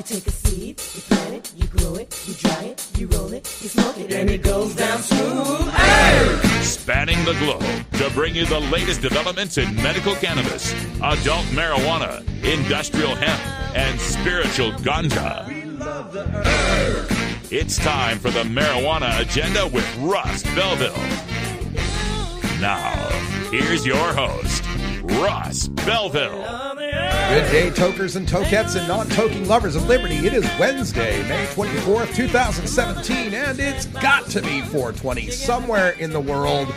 You take a seed, you plant it, you grow it, you dry it, you roll it, you smoke it, and it goes down smooth. Hey! Spanning the globe to bring you the latest developments in medical cannabis, adult marijuana, industrial hemp, and spiritual ganja. It's time for the Marijuana Agenda with Russ Belville. Now, here's your host, Russ Belville. Good day, tokers and tokettes and non-toking lovers of liberty. It is Wednesday, May 24th, 2017, and it's got to be 420 somewhere in the world.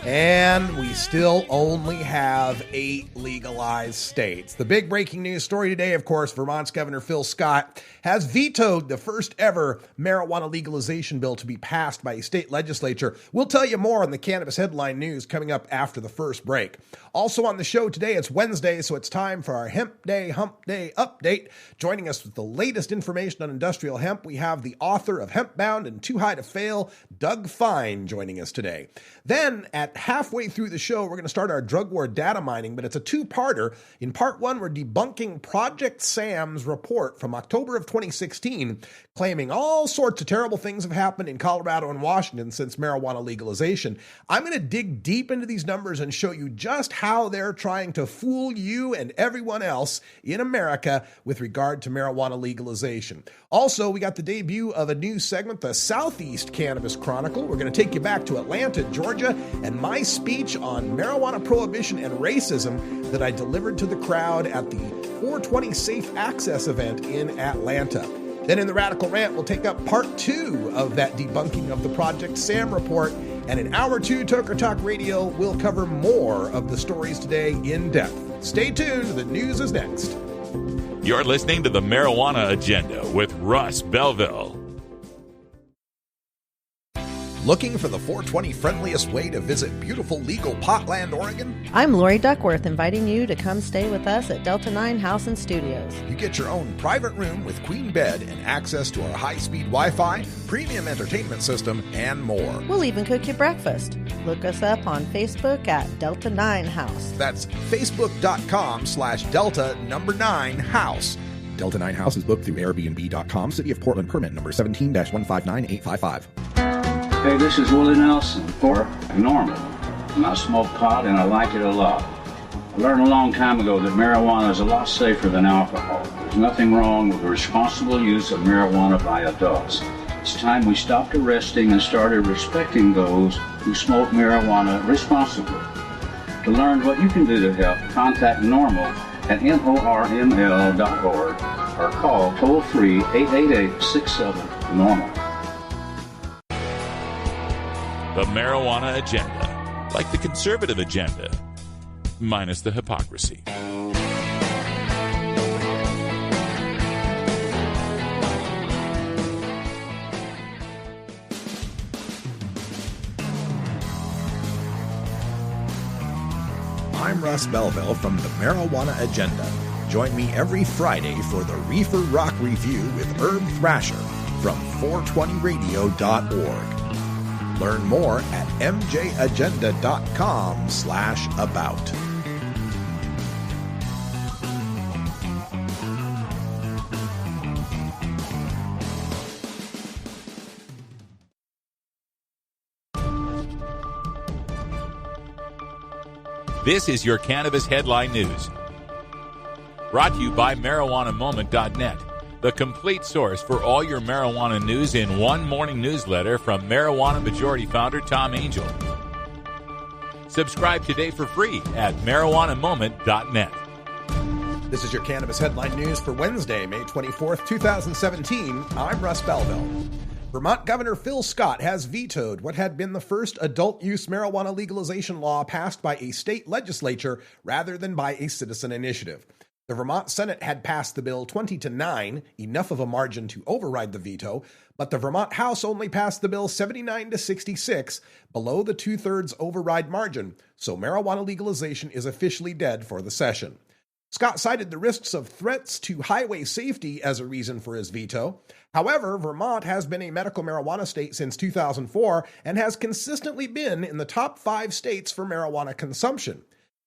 And we still only have 8 legalized states. The big breaking news story today, of course, Vermont's Governor Phil Scott has vetoed the first ever marijuana legalization bill to be passed by a state legislature. We'll tell you more on the Cannabis headline news coming up after the first break. Also on the show today, it's Wednesday, so it's time for our Hempday, Humpday update. Joining us with the latest information on industrial hemp, we have the author of Hempbound and Too High to Fail, Doug Fine, joining us today. Then at halfway through the show, we're going to start our drug war data mining, but it's a two-parter. In part one, we're debunking Project Sam's report from October of 2016, claiming all sorts of terrible things have happened in Colorado and Washington since marijuana legalization. I'm going to dig deep into these numbers and show you just how they're trying to fool you and everyone else in America with regard to marijuana legalization. Also, we got the debut of a new segment, the Southeast Cannabis Chrocnicle. We're going to take you back to Atlanta, Georgia, and my speech on marijuana prohibition and racism that I delivered to the crowd at the 420 Safe Access event in Atlanta. Then in the Radical Rant, we'll take up part 2 of that debunking of the Project Sam report. And in hour 2, Toker Talk Radio, we'll cover more of the stories today in depth. Stay tuned. The news is next. You're listening to the Marijuana Agenda with Russ Belville. Looking for the 420 friendliest way to visit beautiful legal Potland, Oregon? I'm Lori Duckworth, inviting you to come stay with us at Delta 9 House and Studios. You get your own private room with queen bed and access to our high-speed Wi-Fi, premium entertainment system, and more. We'll even cook you breakfast. Look us up on Facebook at Delta 9 House. That's facebook.com/Delta9House. Delta 9 House is booked through Airbnb.com. City of Portland permit number 17-159855. Hey, this is Willie Nelson for Normal. And I smoke pot and I like it a lot. I learned a long time ago that marijuana is a lot safer than alcohol. There's nothing wrong with the responsible use of marijuana by adults. It's time we stopped arresting and started respecting those who smoke marijuana responsibly. To learn what you can do to help, contact Normal at NORML.org or call toll-free 888-67-NORMAL. The Marijuana Agenda, like the conservative agenda, minus the hypocrisy. I'm Russ Belville from the Marijuana Agenda. Join me every Friday for the Reefer Rock Review with Herb Thrasher from 420radio.org. Learn more at mjagenda.com/about. This is your Cannabis Headline News. Brought to you by MarijuanaMoment.net, the complete source for all your marijuana news in one morning newsletter from Marijuana Majority Founder Tom Angel. Subscribe today for free at MarijuanaMoment.net. This is your Cannabis Headline News for Wednesday, May 24th, 2017. I'm Russ Belville. Vermont Governor Phil Scott has vetoed what had been the first adult-use marijuana legalization law passed by a state legislature rather than by a citizen initiative. The Vermont Senate had passed the bill 20-9, enough of a margin to override the veto, but the Vermont House only passed the bill 79-66, below the two-thirds override margin, so marijuana legalization is officially dead for the session. Scott cited the risks of threats to highway safety as a reason for his veto. However, Vermont has been a medical marijuana state since 2004 and has consistently been in the top 5 states for marijuana consumption.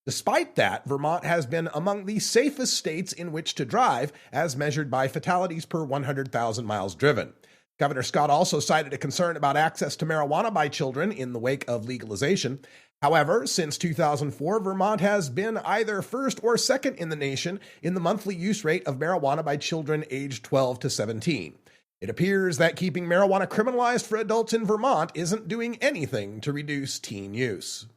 Despite that, Vermont has been among the safest states in which to drive, as measured by fatalities per 100,000 miles driven. Governor Scott also cited a concern about access to marijuana by children in the wake of legalization. However, since 2004, Vermont has been either first or second in the nation in the monthly use rate of marijuana by children aged 12 to 17. It appears that keeping marijuana criminalized for adults in Vermont isn't doing anything to reduce teen use.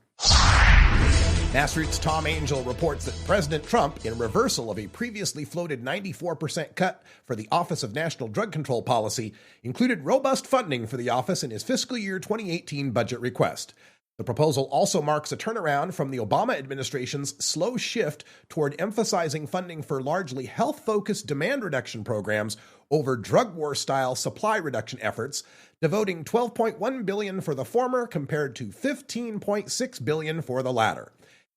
Nassroots Tom Angel reports that President Trump, in reversal of a previously floated 94% cut for the Office of National Drug Control Policy, included robust funding for the office in his fiscal year 2018 budget request. The proposal also marks a turnaround from the Obama administration's slow shift toward emphasizing funding for largely health-focused demand reduction programs over drug war-style supply reduction efforts, devoting $12.1 billion for the former compared to $15.6 billion for the latter.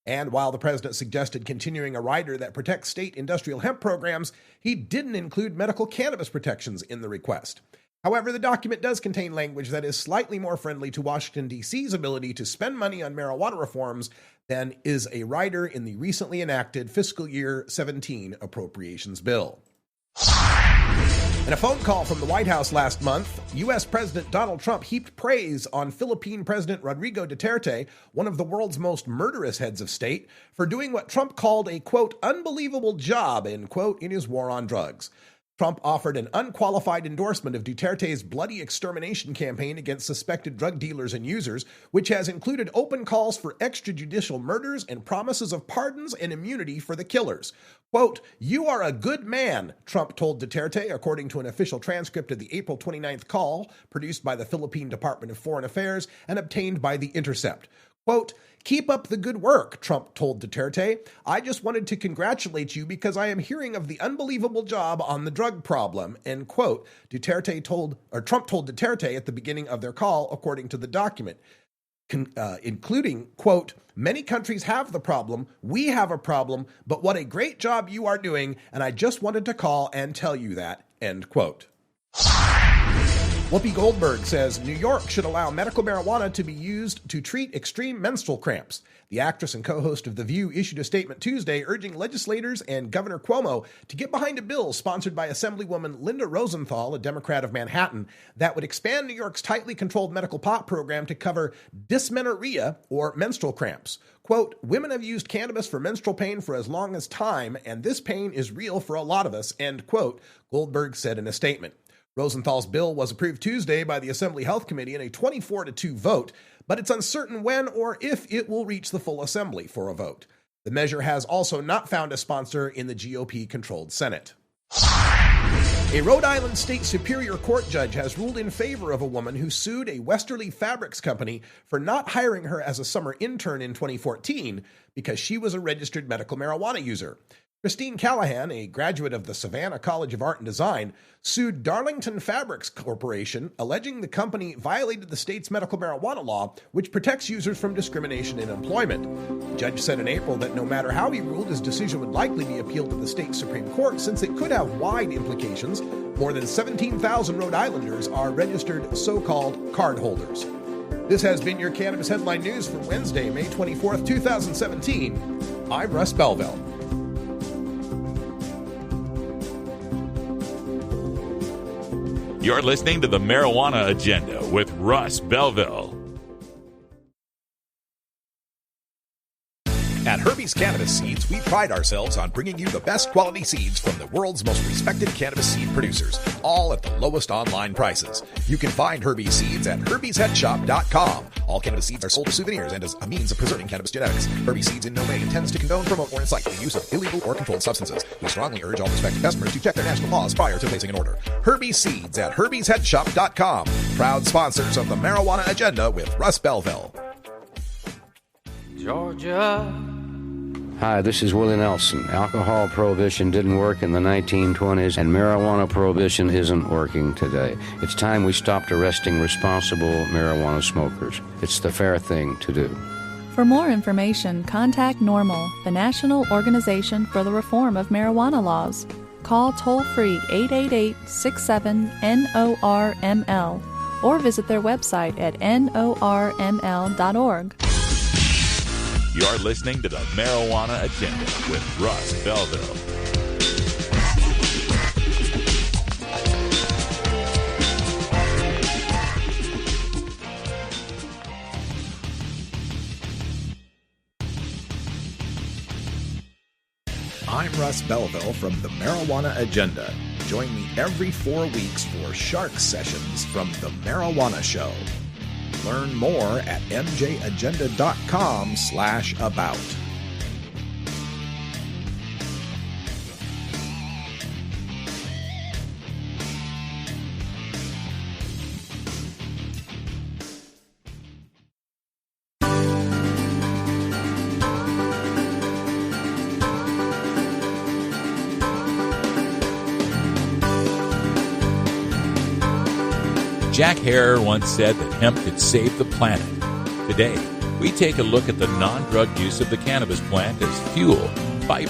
And while the president suggested continuing a rider that protects state industrial hemp programs, he didn't include medical cannabis protections in the request. However, the document does contain language that is slightly more friendly to Washington, D.C.'s ability to spend money on marijuana reforms than is a rider in the recently enacted fiscal year 17 appropriations bill. In a phone call from the White House last month, U.S. President Donald Trump heaped praise on Philippine President Rodrigo Duterte, one of the world's most murderous heads of state, for doing what Trump called a, quote, unbelievable job, end quote, in his war on drugs. Trump offered an unqualified endorsement of Duterte's bloody extermination campaign against suspected drug dealers and users, which has included open calls for extrajudicial murders and promises of pardons and immunity for the killers. Quote, "You are a good man," Trump told Duterte, according to an official transcript of the April 29th call produced by the Philippine Department of Foreign Affairs and obtained by The Intercept. Quote, "Keep up the good work," Trump told Duterte. "I just wanted to congratulate you because I am hearing of the unbelievable job on the drug problem," end quote. Trump told Duterte at the beginning of their call, according to the document, including, quote, "Many countries have the problem, we have a problem, but what a great job you are doing, and I just wanted to call and tell you that," end quote. Whoopi Goldberg says New York should allow medical marijuana to be used to treat extreme menstrual cramps. The actress and co-host of The View issued a statement Tuesday urging legislators and Governor Cuomo to get behind a bill sponsored by Assemblywoman Linda Rosenthal, a Democrat of Manhattan, that would expand New York's tightly controlled medical pot program to cover dysmenorrhea, or menstrual cramps. Quote, "Women have used cannabis for menstrual pain for as long as time, and this pain is real for a lot of us," end quote, Goldberg said in a statement. Rosenthal's bill was approved Tuesday by the Assembly Health Committee in a 24-2 vote, but it's uncertain when or if it will reach the full Assembly for a vote. The measure has also not found a sponsor in the GOP-controlled Senate. A Rhode Island State Superior Court judge has ruled in favor of a woman who sued a Westerly Fabrics company for not hiring her as a summer intern in 2014 because she was a registered medical marijuana user. Christine Callahan, a graduate of the Savannah College of Art and Design, sued Darlington Fabrics Corporation, alleging the company violated the state's medical marijuana law, which protects users from discrimination in employment. The judge said in April that no matter how he ruled, his decision would likely be appealed to the state Supreme Court since it could have wide implications. More than 17,000 Rhode Islanders are registered so-called card holders. This has been your Cannabis Headline News for Wednesday, May 24th, 2017. I'm Russ Belville. You're listening to the Marijuana Agenda with Russ Belville. At Herbie's Cannabis Seeds, we pride ourselves on bringing you the best quality seeds from the world's most respected cannabis seed producers, all at the lowest online prices. You can find Herbie's Seeds at herbiesheadshop.com. All cannabis seeds are sold as souvenirs and as a means of preserving cannabis genetics. Herbie's Seeds in no way intends to condone, promote, or incite the use of illegal or controlled substances. We strongly urge all prospective customers to check their national laws prior to placing an order. Herbie's Seeds at herbiesheadshop.com. Proud sponsors of the Marijuana Agenda with Russ Belville. Georgia. Hi, this is Willie Nelson. Alcohol prohibition didn't work in the 1920s, and marijuana prohibition isn't working today. It's time we stopped arresting responsible marijuana smokers. It's the fair thing to do. For more information, contact NORML, the National Organization for the Reform of Marijuana Laws. Call toll-free 888-67-NORML or visit their website at norml.org. You're listening to the Marijuana Agenda with Russ Belville. I'm Russ Belville from the Marijuana Agenda. Join me every 4 weeks for Shark Sessions from The Marijuana Show. Learn more at mjagenda.com/about. Jack Herer once said that hemp could save the planet. Today, we take a look at the non-drug use of the cannabis plant as fuel, fiber,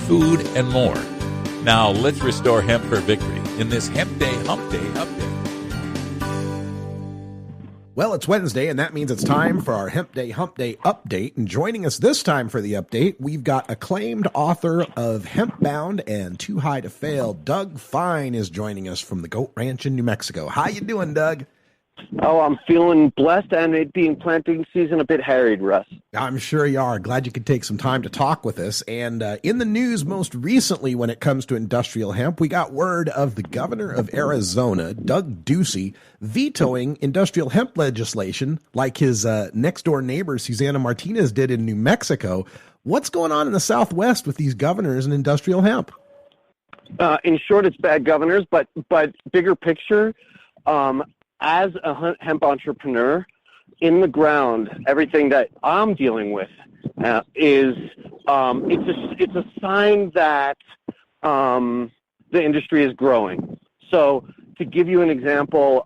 food, and more. Now, let's restore hemp for victory in this Hempday Humpday update. Well, it's Wednesday, and that means it's time for our Hempday Humpday update. And joining us this time for the update, we've got acclaimed author of Hempbound and Too High to Fail, Doug Fine, is joining us from the Goat Ranch in New Mexico. How you doing, Doug? Oh, I'm feeling blessed, and it being planting season a bit harried, Russ. I'm sure you are. Glad you could take some time to talk with us. And in the news most recently when it comes to industrial hemp, we got word of the governor of Arizona, Doug Ducey, vetoing industrial hemp legislation like his next-door neighbor, Susana Martinez, did in New Mexico. What's going on in the Southwest with these governors and industrial hemp? In short, it's bad governors, but bigger picture, as a hemp entrepreneur, in the ground, everything that I'm dealing with is it's a sign that the industry is growing. So to give you an example,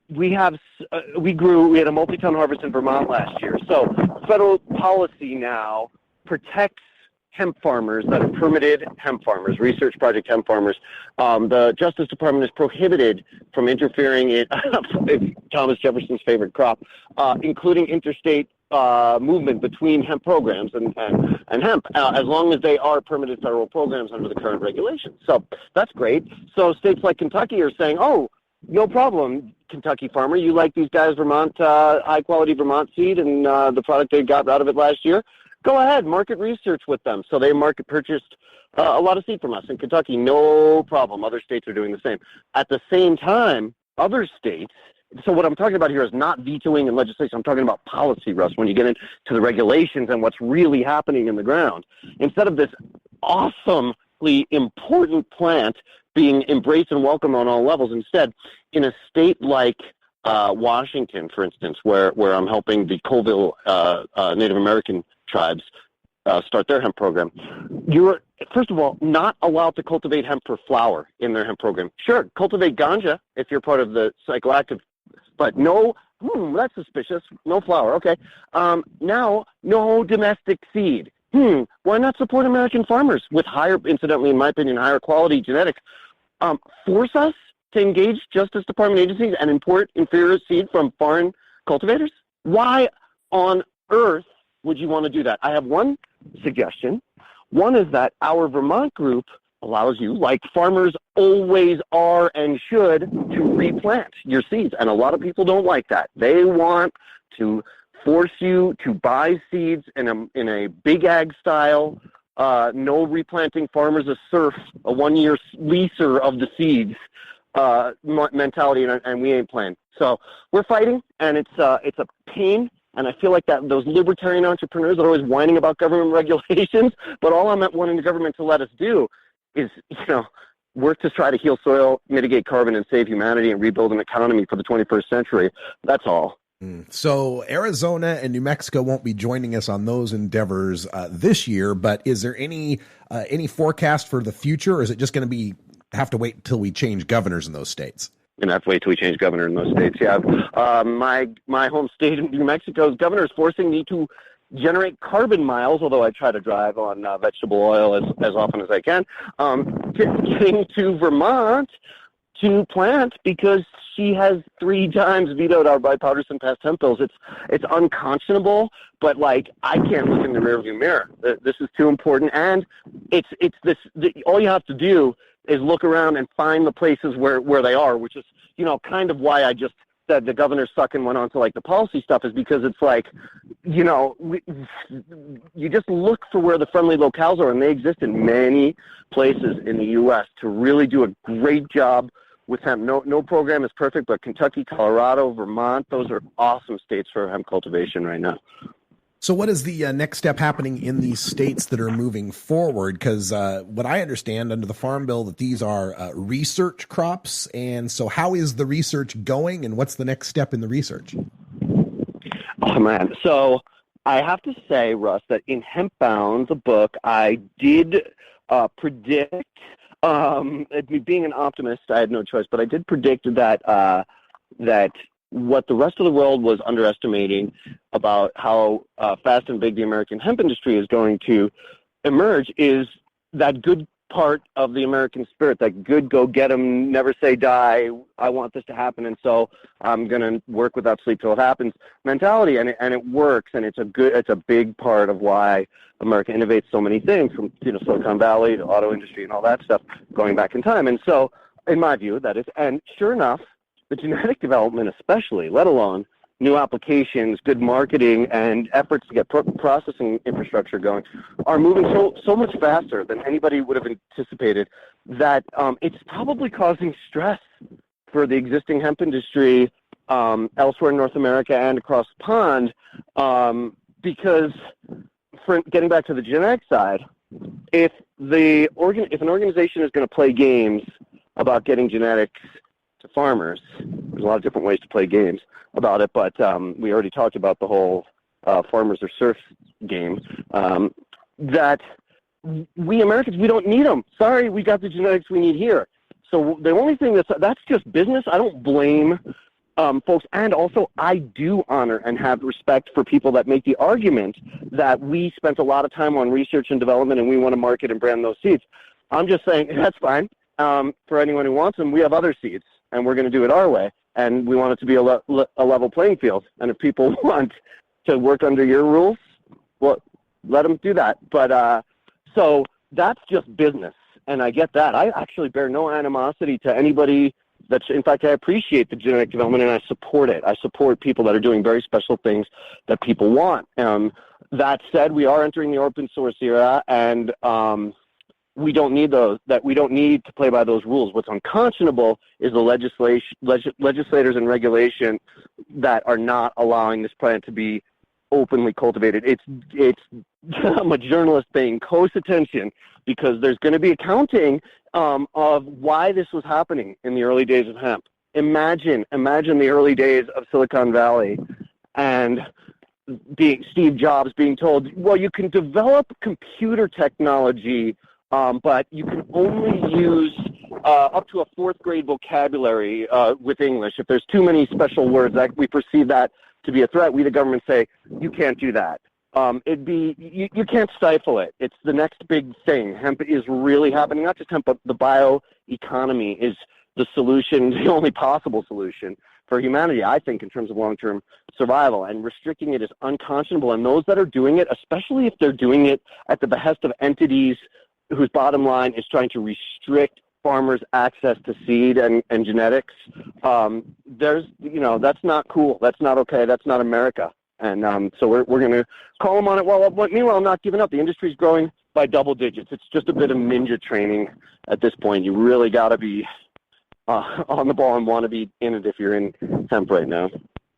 we had a multi-ton harvest in Vermont last year. So federal policy now protects hemp farmers that are permitted hemp farmers, research project hemp farmers. The Justice Department is prohibited from interfering in Thomas Jefferson's favorite crop, including interstate movement between hemp programs and hemp, as long as they are permitted federal programs under the current regulations. So that's great. So states like Kentucky are saying, oh, no problem, Kentucky farmer. You like these guys' Vermont, high-quality Vermont seed and the product they got out of it last year? Go ahead, market research with them. So they market purchased a lot of seed from us in Kentucky, no problem. Other states are doing the same. At the same time, other states, so what I'm talking about here is not vetoing and legislation. I'm talking about policy, Russ, when you get into the regulations and what's really happening in the ground. Instead of this awesomely important plant being embraced and welcomed on all levels, instead, in a state like Washington, for instance, where I'm helping the Colville Native American tribes start their hemp program, you're, first of all, not allowed to cultivate hemp for flower in their hemp program. Sure, cultivate ganja if you're part of the psychoactive, but no, that's suspicious, no flower, okay. Now, no domestic seed. Why not support American farmers with higher, incidentally, in my opinion, higher quality genetics? Force us to engage Justice Department agencies and import inferior seed from foreign cultivators? Why on earth would you want to do that? I have one suggestion. One is that our Vermont group allows you, like farmers always are and should, to replant your seeds. And a lot of people don't like that. They want to force you to buy seeds in a big ag style, no replanting, farmers a serf, a 1-year leaser of the seeds mentality, and we ain't playing. So we're fighting, and it's a pain. And I feel like that those libertarian entrepreneurs are always whining about government regulations, but all I'm wanting the government to let us do is, work to try to heal soil, mitigate carbon, and save humanity and rebuild an economy for the 21st century. That's all. So Arizona and New Mexico won't be joining us on those endeavors this year, but is there any forecast for the future, or is it just going to have to wait until we change governors in those states? And have to wait till we change governor in those states. Yeah, my home state of New Mexico's governor is forcing me to generate carbon miles, although I try to drive on vegetable oil as often as I can. Getting to Vermont to plant because she has 3 times vetoed our bipartisan passed hemp bills. It's unconscionable, but like I can't look in the rearview mirror. This is too important, and all you have to do is look around and find the places where they are, which is kind of why I just said the governor's suck and went on to like the policy stuff, is because it's like you just look for where the friendly locales are, and they exist in many places in the U.S. to really do a great job with hemp. No program is perfect, but Kentucky, Colorado, Vermont, those are awesome states for hemp cultivation right now. So what is the next step happening in these states that are moving forward? Because what I understand under the Farm Bill that these are research crops. And so how is the research going, and what's the next step in the research? Oh, man. So I have to say, Russ, that in Hempbound, the book, I did predict, being an optimist, I had no choice, but I did predict that what the rest of the world was underestimating about how fast and big the American hemp industry is going to emerge is that good part of the American spirit, that good go get 'em, never say die, I want this to happen, and so I'm going to work without sleep till it happens mentality, and it works, and it's a big part of why America innovates so many things, from Silicon Valley to auto industry and all that stuff going back in time. And so in my view, that is, and sure enough, the genetic development especially, let alone new applications, good marketing, and efforts to get processing infrastructure going, are moving so much faster than anybody would have anticipated that it's probably causing stress for the existing hemp industry elsewhere in North America and across the pond, because for getting back to the genetic side, if an organization is going to play games about getting genetics to farmers, there's a lot of different ways to play games about it, but we already talked about the whole farmers or serfs game, that we Americans, we don't need them. Sorry, we got the genetics we need here. So the only thing that's just business. I don't blame folks, and also I do honor and have respect for people that make the argument that we spent a lot of time on research and development and we want to market and brand those seeds. I'm just saying that's fine for anyone who wants them. We have other seeds, and we're going to do it our way, and we want it to be a level playing field. And if people want to work under your rules, well, let them do that. But so that's just business, and I get that. I actually bear no animosity to anybody. In fact, I appreciate the genetic development, and I support it. I support people that are doing very special things that people want. That said, we are entering the open source era, and we don't need those. That we don't need to play by those rules. What's unconscionable is the legislators and regulation that are not allowing this plant to be openly cultivated. It's I'm a journalist paying close attention, because there's going to be accounting of why this was happening in the early days of hemp. Imagine the early days of Silicon Valley and Steve Jobs being told, well, you can develop computer technology, but you can only use up to a 4th grade vocabulary with English. If there's too many special words, that we perceive that to be a threat, we the government say, you can't do that. You can't stifle it. It's the next big thing. Hemp is really happening. Not just hemp, but the bioeconomy is the solution, the only possible solution for humanity, I think, in terms of long-term survival. And restricting it is unconscionable. And those that are doing it, especially if they're doing it at the behest of entities whose bottom line is trying to restrict farmers' access to seed and genetics, that's not cool. That's not okay. That's not America. And so we're going to call them on it. Well, meanwhile, I'm not giving up. The industry's growing by double digits. It's just a bit of ninja training at this point. You really got to be on the ball and want to be in it if you're in hemp right now.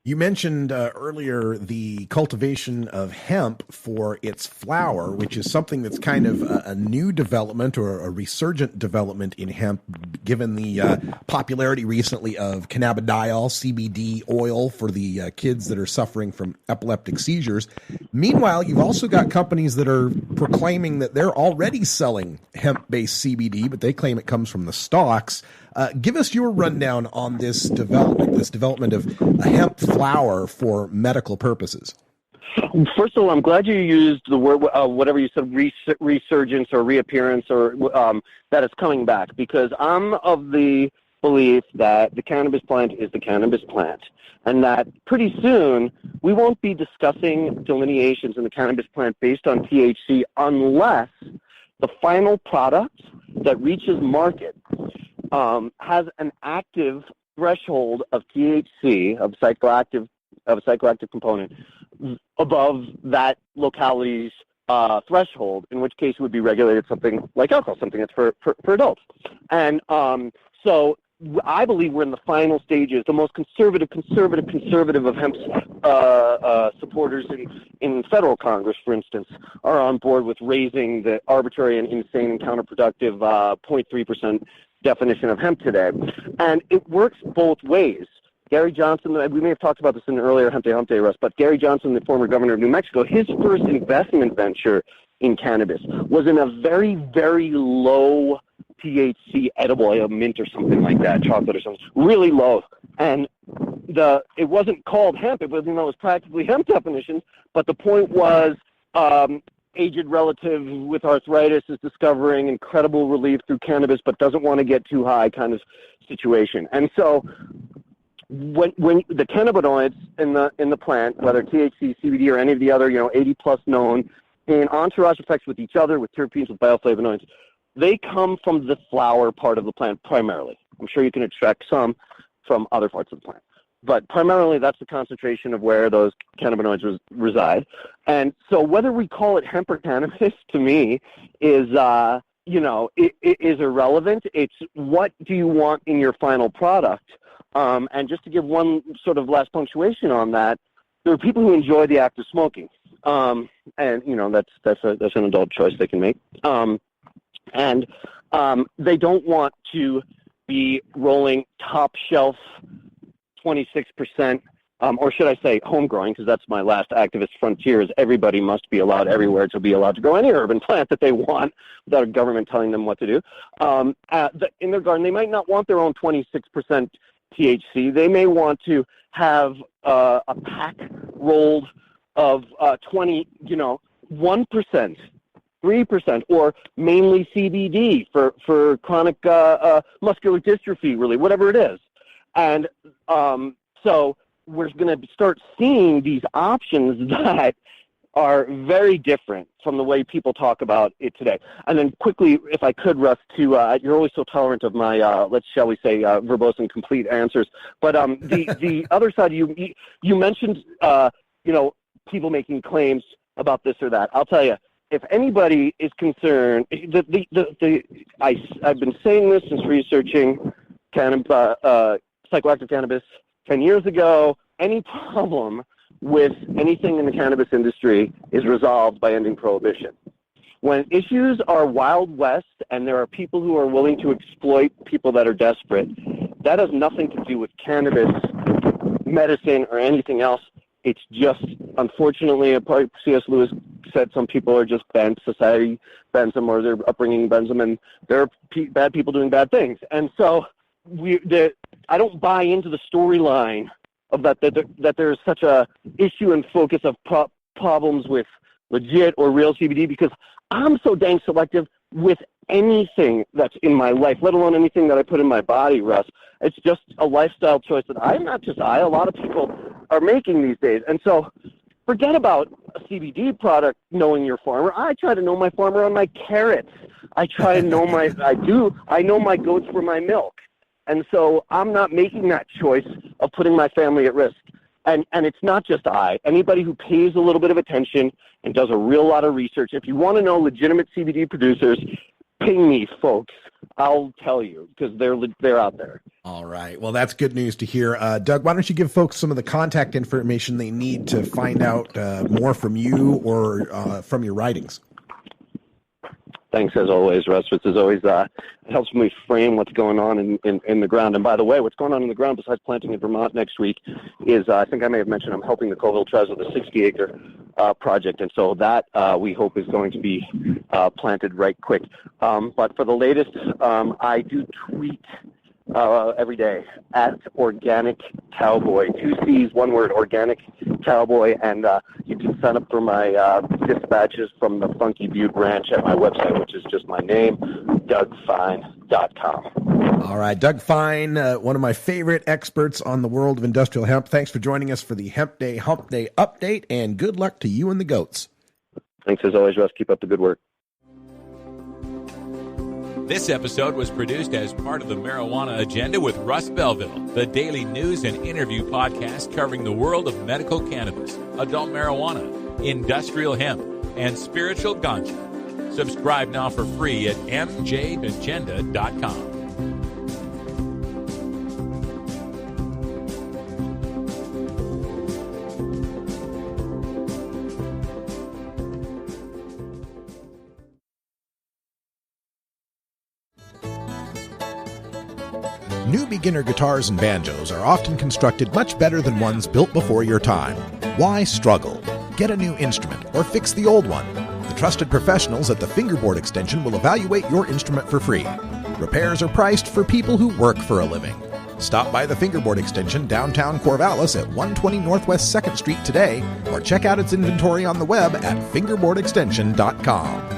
You mentioned earlier the cultivation of hemp for its flower, which is something that's kind of a new development or a resurgent development in hemp, given the popularity recently of cannabidiol, CBD oil for the kids that are suffering from epileptic seizures. Meanwhile, you've also got companies that are proclaiming that they're already selling hemp-based CBD, but they claim it comes from the stalks. Give us your rundown on this development of a hemp flower for medical purposes. First of all, I'm glad you used the word, whatever you said, resurgence or reappearance, or that it's coming back, because I'm of the belief that the cannabis plant is the cannabis plant, and that pretty soon we won't be discussing delineations in the cannabis plant based on THC unless the final product that reaches market has an active threshold of THC, of psychoactive component, above that locality's threshold, in which case it would be regulated something like alcohol, something that's for adults. And so I believe we're in the final stages. The most conservative of Hemp's supporters in federal Congress, for instance, are on board with raising the arbitrary and insane and counterproductive 0.3% definition of hemp today. And it works both ways. Gary Johnson, we may have talked about this in an earlier Humpday, Russ, but Gary Johnson, the former governor of New Mexico, his first investment venture in cannabis was in a very, very low THC edible, a mint or something like that, chocolate or something, really low. And it wasn't called hemp, it was practically hemp definitions, but the point was aged relative with arthritis is discovering incredible relief through cannabis but doesn't want to get too high kind of situation. And so when the cannabinoids in the plant, whether THC, CBD, or any of the other 80 plus known, in entourage effects with each other, with terpenes, with bioflavonoids, they come from the flower part of the plant primarily. I'm sure you can extract some from other parts of the plant, but primarily that's the concentration of where those cannabinoids reside. And so whether we call it hemp or cannabis, to me, is it is irrelevant. It's what do you want in your final product. And just to give one sort of last punctuation on that, there are people who enjoy the act of smoking, and that's an adult choice they can make. And they don't want to be rolling top shelf 26%, or should I say homegrown, because that's my last activist frontier, is everybody must be allowed everywhere to be allowed to grow any urban plant that they want without a government telling them what to do. In their garden, they might not want their own 26% THC. They may want to have a pack rolled of 1%, 3%, or mainly CBD for chronic muscular dystrophy, really, whatever it is. And so we're going to start seeing these options that are very different from the way people talk about it today. And then quickly, if I could, Russ, you're always so tolerant of my, shall we say, verbose and complete answers. But the other side, you mentioned, people making claims about this or that. I'll tell you, if anybody is concerned, I've been saying this since researching psychoactive cannabis 10 years ago. Any problem with anything in the cannabis industry is resolved by ending prohibition. When issues are Wild West and there are people who are willing to exploit people that are desperate, that has nothing to do with cannabis, medicine, or anything else. It's just, unfortunately, C.S. Lewis said some people are just bent, society bends them, or their upbringing bends them, and there are bad people doing bad things. And so I don't buy into the storyline of that there's such a issue and focus of problems with legit or real CBD, because I'm so dang selective with anything that's in my life, let alone anything that I put in my body, Russ. It's just a lifestyle choice that a lot of people are making these days. And so forget about a CBD product knowing your farmer. I try to know my farmer on my carrots. I try to know I know my goats for my milk. And so I'm not making that choice of putting my family at risk. And it's not just anybody who pays a little bit of attention and does a real lot of research. If you want to know legitimate CBD producers, ping me, folks. I'll tell you, because they're out there. All right. Well, that's good news to hear. Doug, why don't you give folks some of the contact information they need to find out more from you or from your writings? Thanks, as always, Russ. This is always it helps me frame what's going on in the ground. And by the way, what's going on in the ground besides planting in Vermont next week is, I think I may have mentioned, I'm helping the Colville Tribes with a 60-acre project. And so that we hope is going to be planted right quick. But for the latest, I do tweet every day at Organic Cowboy. 2 C's, one word, Organic Cowboy. And you can sign up for my dispatches from the Funky Butte Ranch at my website, which is just my name, DougFine.com. All right, Doug Fine, one of my favorite experts on the world of industrial hemp. Thanks for joining us for the Hempday update, and good luck to you and the goats. Thanks as always, Russ. Keep up the good work. This episode was produced as part of the Marijuana Agenda with Russ Belville, the daily news and interview podcast covering the world of medical cannabis, adult marijuana, industrial hemp, and spiritual ganja. Subscribe now for free at mjagenda.com. New beginner guitars and banjos are often constructed much better than ones built before your time. Why struggle? Get a new instrument or fix the old one. The trusted professionals at the Fingerboard Extension will evaluate your instrument for free. Repairs are priced for people who work for a living. Stop by the Fingerboard Extension downtown Corvallis at 120 Northwest 2nd Street today, or check out its inventory on the web at fingerboardextension.com.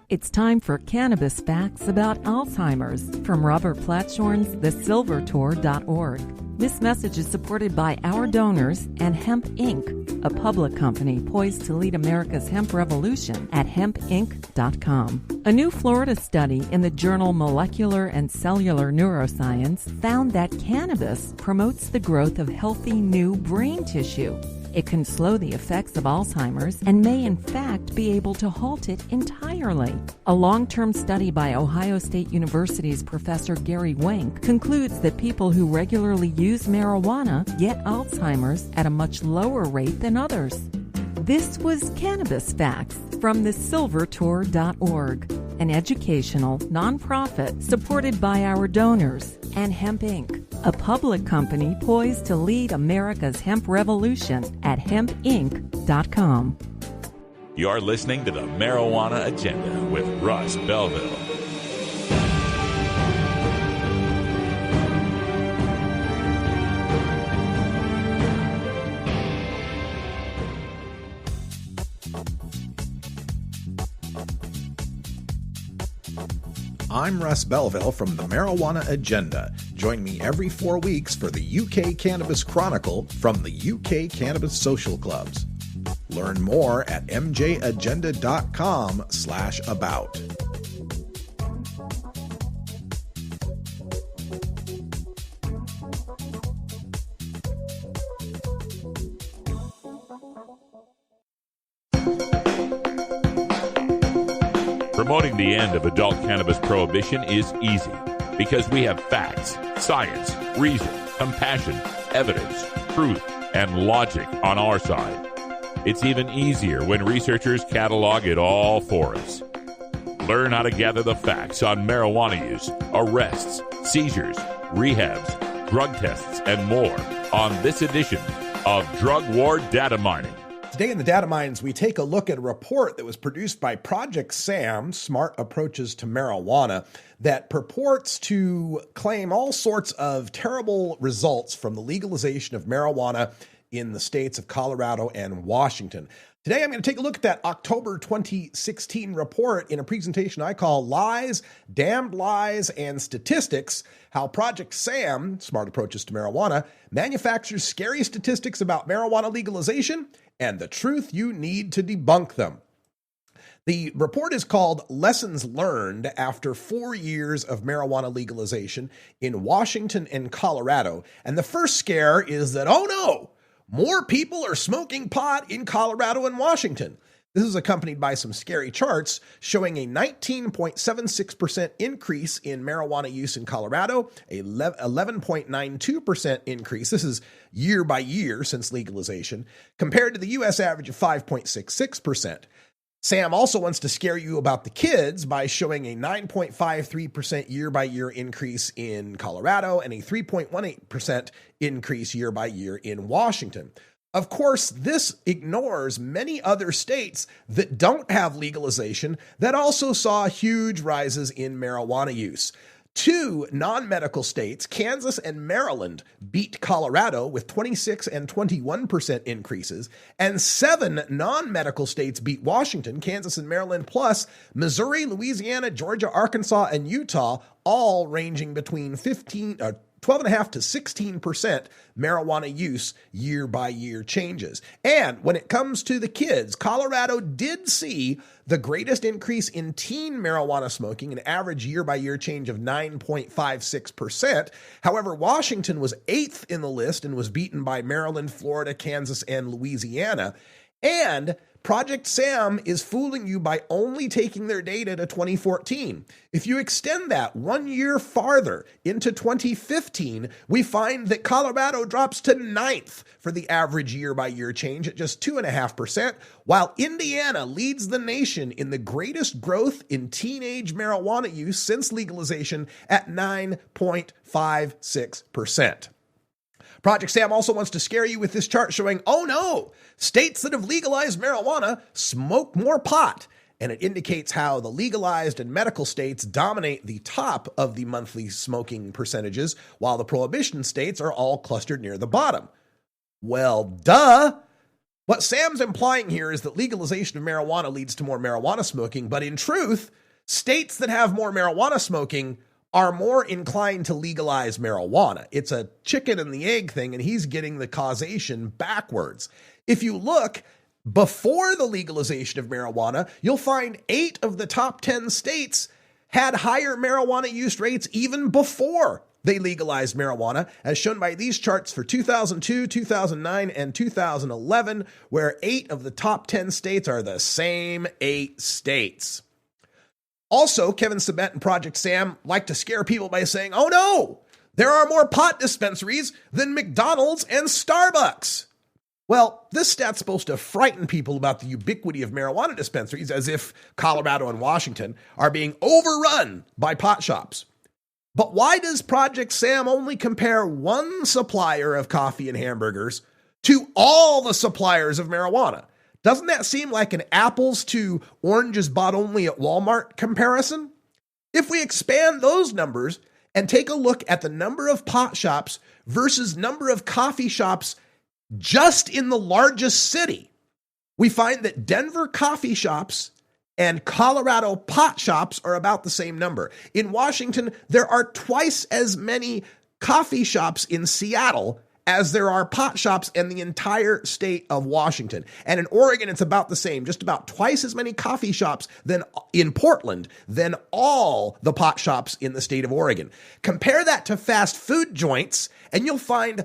It's time for Cannabis Facts about Alzheimer's from Robert Platshorn's thesilvertour.org. This message is supported by our donors and Hemp Inc., a public company poised to lead America's hemp revolution at hempinc.com. A new Florida study in the journal Molecular and Cellular Neuroscience found that cannabis promotes the growth of healthy new brain tissue. It can slow the effects of Alzheimer's and may in fact be able to halt it entirely. A long-term study by Ohio State University's Professor Gary Wenk concludes that people who regularly use marijuana get Alzheimer's at a much lower rate than others. This was Cannabis Facts from thesilvertour.org, an educational nonprofit supported by our donors and Hemp Inc., a public company poised to lead America's hemp revolution at hempinc.com. You're listening to the Marijuana Agenda with Russ Belville. I'm Russ Belville from the Marijuana Agenda. Join me every 4 weeks for the UK Cannabis Chrocnicle from the UK Cannabis Social Clubs. Learn more at mjagenda.com/about. Promoting the end of adult cannabis prohibition is easy because we have facts, science, reason, compassion, evidence, truth, and logic on our side. It's even easier when researchers catalog it all for us. Learn how to gather the facts on marijuana use, arrests, seizures, rehabs, drug tests, and more on this edition of Drug War Data Mining. Today in the Data Mines, we take a look at a report that was produced by Project SAM, Smart Approaches to Marijuana, that purports to claim all sorts of terrible results from the legalization of marijuana in the states of Colorado and Washington. Today, I'm going to take a look at that October 2016 report in a presentation I call Lies, Damned Lies, and Statistics, how Project SAM, Smart Approaches to Marijuana, manufactures scary statistics about marijuana legalization and the truth you need to debunk them. The report is called Lessons Learned After 4 Years of Marijuana Legalization in Washington and Colorado. And the first scare is that, oh no, more people are smoking pot in Colorado and Washington. This is accompanied by some scary charts showing a 19.76% increase in marijuana use in Colorado, a 11.92% increase. This is year by year since legalization, compared to the U.S. average of 5.66%. Sam also wants to scare you about the kids by showing a 9.53% year-by-year increase in Colorado and a 3.18% increase year-by-year in Washington. Of course, this ignores many other states that don't have legalization that also saw huge rises in marijuana use. 2 non-medical states, Kansas and Maryland, beat Colorado with 26 and 21% increases, and 7 non-medical states beat Washington, Kansas and Maryland, plus Missouri, Louisiana, Georgia, Arkansas, and Utah, all ranging between 12.5% to 16% marijuana use year-by-year changes. And when it comes to the kids, Colorado did see the greatest increase in teen marijuana smoking, an average year-by-year change of 9.56%. However, Washington was 8th in the list and was beaten by Maryland, Florida, Kansas, and Louisiana. And Project Sam is fooling you by only taking their data to 2014. If you extend that 1 year farther into 2015, we find that Colorado drops to 9th for the average year-by-year change at just 2.5%, while Indiana leads the nation in the greatest growth in teenage marijuana use since legalization at 9.56%. Project Sam also wants to scare you with this chart showing, oh no, states that have legalized marijuana smoke more pot. And it indicates how the legalized and medical states dominate the top of the monthly smoking percentages, while the prohibition states are all clustered near the bottom. Well, duh. What Sam's implying here is that legalization of marijuana leads to more marijuana smoking, but in truth, states that have more marijuana smoking are more inclined to legalize marijuana. It's a chicken and the egg thing, and he's getting the causation backwards. If you look before the legalization of marijuana, you'll find 8 of the top 10 states had higher marijuana use rates even before they legalized marijuana, as shown by these charts for 2002, 2009, and 2011, where 8 of the top 10 states are the same 8 states. Also, Kevin Sabet and Project Sam like to scare people by saying, oh no, there are more pot dispensaries than McDonald's and Starbucks. Well, this stat's supposed to frighten people about the ubiquity of marijuana dispensaries, as if Colorado and Washington are being overrun by pot shops. But why does Project Sam only compare one supplier of coffee and hamburgers to all the suppliers of marijuana? Doesn't that seem like an apples to oranges bought only at Walmart comparison? If we expand those numbers and take a look at the number of pot shops versus number of coffee shops just in the largest city, we find that Denver coffee shops and Colorado pot shops are about the same number. In Washington, there are twice as many coffee shops in Seattle as there are pot shops in the entire state of Washington. And in Oregon, it's about the same, just about twice as many coffee shops than in Portland than all the pot shops in the state of Oregon. Compare that to fast food joints, and you'll find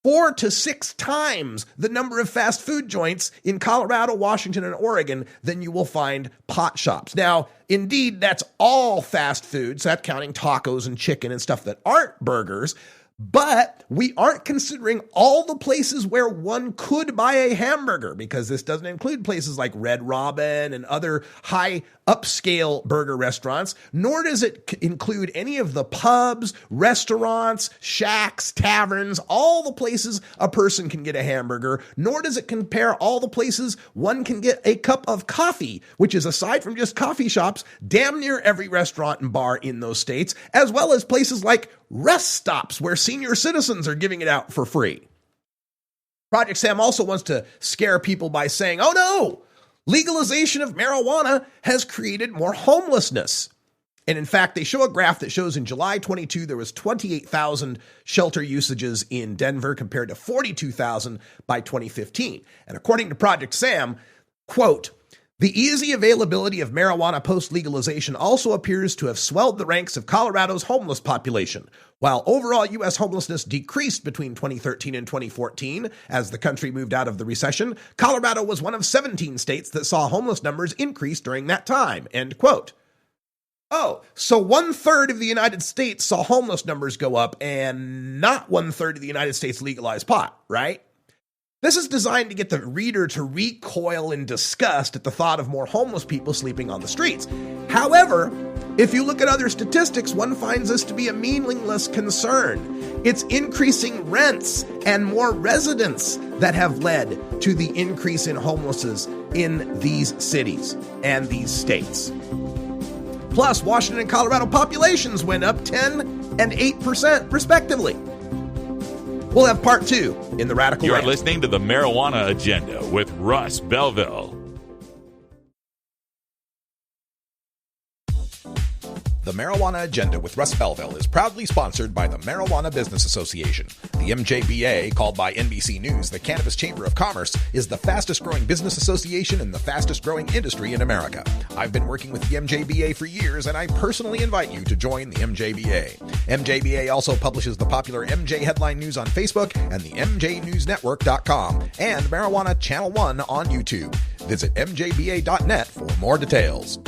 4 to 6 times the number of fast food joints in Colorado, Washington, and Oregon than you will find pot shops. Now, indeed, that's all fast food, so that's counting tacos and chicken and stuff that aren't burgers. But we aren't considering all the places where one could buy a hamburger, because this doesn't include places like Red Robin and other high upscale burger restaurants, nor does it include any of the pubs, restaurants, shacks, taverns, all the places a person can get a hamburger, nor does it compare all the places one can get a cup of coffee, which is, aside from just coffee shops, damn near every restaurant and bar in those states, as well as places like rest stops where senior citizens are giving it out for free. Project Sam also wants to scare people by saying, oh no, legalization of marijuana has created more homelessness. And in fact, they show a graph that shows in July 22, there was 28,000 shelter usages in Denver compared to 42,000 by 2015. And according to Project Sam, quote, the easy availability of marijuana post-legalization also appears to have swelled the ranks of Colorado's homeless population. While overall U.S. homelessness decreased between 2013 and 2014 as the country moved out of the recession, Colorado was one of 17 states that saw homeless numbers increase during that time, end quote. Oh, so 1/3 of the United States saw homeless numbers go up and not 1/3 of the United States legalized pot, right? This is designed to get the reader to recoil in disgust at the thought of more homeless people sleeping on the streets. However, if you look at other statistics, one finds this to be a meaningless concern. It's increasing rents and more residents that have led to the increase in homelessness in these cities and these states. Plus, Washington and Colorado populations went up 10 and 8%, respectively. We'll have part 2 in the Radical You're Rant. listening to the Marijuana Agenda with Russ Belville. The Marijuana Agenda with Russ Belville is proudly sponsored by the Marijuana Business Association. The MJBA, called by NBC News the Cannabis Chamber of Commerce, is the fastest growing business association and the fastest growing industry in America. I've been working with the MJBA for years, and I personally invite you to join the MJBA. MJBA also publishes the popular MJ Headline News on Facebook and the MJNewsNetwork.com and Marijuana Channel 1 on YouTube. Visit MJBA.net for more details.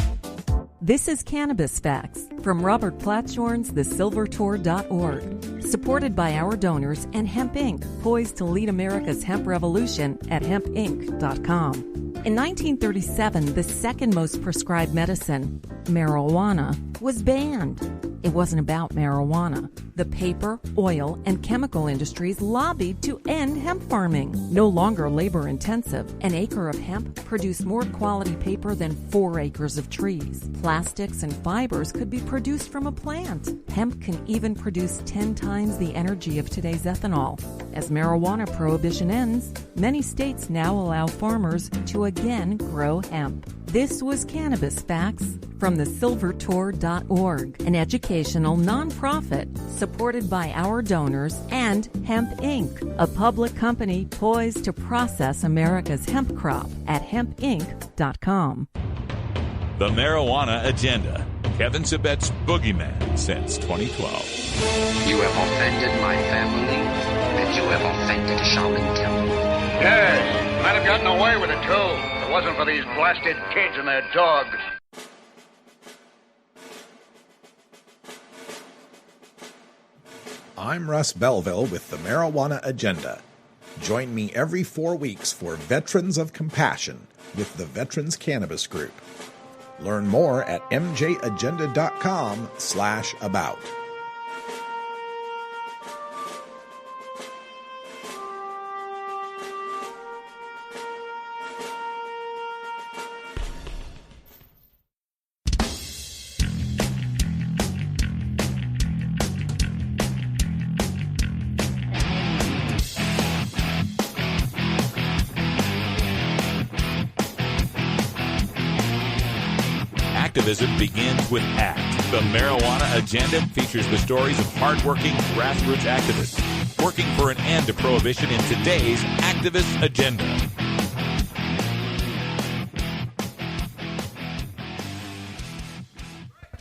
This is Cannabis Facts from Robert Platshorn's thesilvertour.org, supported by our donors and Hemp Inc., poised to lead America's hemp revolution at hempinc.com. In 1937, the second most prescribed medicine, marijuana, was banned. It wasn't about marijuana. The paper, oil, and chemical industries lobbied to end hemp farming. No longer labor intensive, an acre of hemp produced more quality paper than 4 acres of trees. Plastics and fibers could be produced from a plant. Hemp can even produce 10 times the energy of today's ethanol. As marijuana prohibition ends, many states now allow farmers to again grow hemp. This was Cannabis Facts from thesilvertour.org, an educational nonprofit supported by our donors and Hemp Inc., a public company poised to process America's hemp crop at hempinc.com. The Marijuana Agenda. Kevin Sabet's boogeyman since 2012. You have offended my family, and you have offended Shaman Temple. Yes, might have gotten away with it, too. If it wasn't for these blasted kids and their dogs. I'm Russ Belville with the Marijuana Agenda. Join me every 4 weeks for Veterans of Compassion with the Veterans Cannabis Group. Learn more at mjagenda.com/about. Activism begins with ACT. The Marijuana Agenda features the stories of hardworking grassroots activists working for an end to prohibition in today's activist agenda.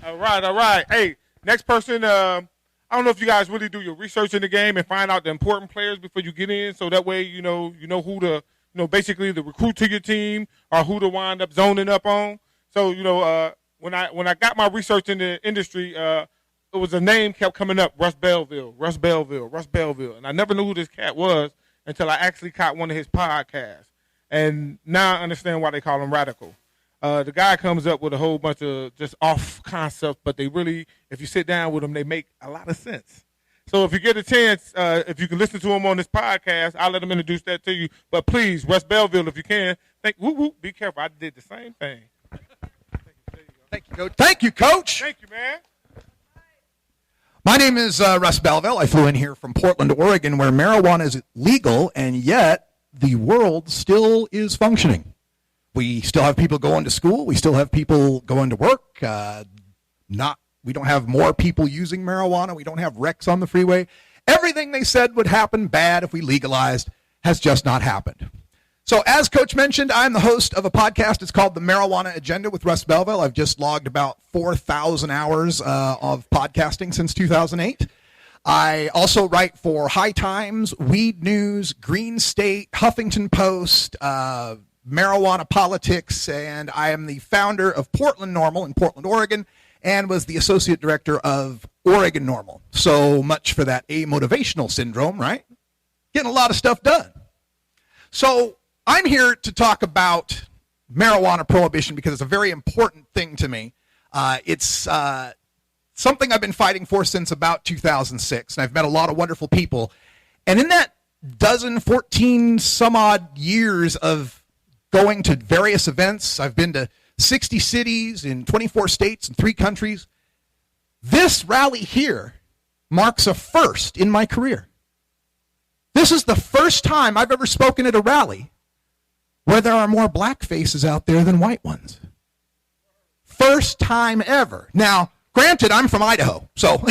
All right. Hey, next person, I don't know if you guys really do your research in the game and find out the important players before you get in, so that way you know who to, basically the recruit to your team or who to wind up zoning up on. So, when I got my research in the industry, it was a name kept coming up, Russ Belville. And I never knew who this cat was until I actually caught one of his podcasts. And now I understand why they call him radical. The guy comes up with a whole bunch of just off concepts, but they really, if you sit down with them, they make a lot of sense. So if you get a chance, if you can listen to him on this podcast, I'll let him introduce that to you. But please, Russ Belville, if you can, be careful. I did the same thing. Thank you, Coach. Thank you, Coach. Thank you, man. My name is Russ Belville. I flew in here from Portland, Oregon, where marijuana is legal, and yet the world still is functioning. We still have people going to school. We still have people going to work. We don't have more people using marijuana. We don't have wrecks on the freeway. Everything they said would happen bad if we legalized has just not happened. So as Coach mentioned, I'm the host of a podcast. It's called The Marijuana Agenda with Russ Belville. I've just logged about 4,000 hours of podcasting since 2008. I also write for High Times, Weed News, Green State, Huffington Post, Marijuana Politics, and I am the founder of Portland Normal in Portland, Oregon, and was the associate director of Oregon Normal. So much for that amotivational syndrome, right? Getting a lot of stuff done. So I'm here to talk about marijuana prohibition because it's a very important thing to me. It's something I've been fighting for since about 2006, and I've met a lot of wonderful people. And in that 14 some odd years of going to various events, I've been to 60 cities in 24 states and 3 countries. This rally here marks a first in my career. This is the first time I've ever spoken at a rally where there are more black faces out there than white ones. First time ever. Now, granted, I'm from Idaho, so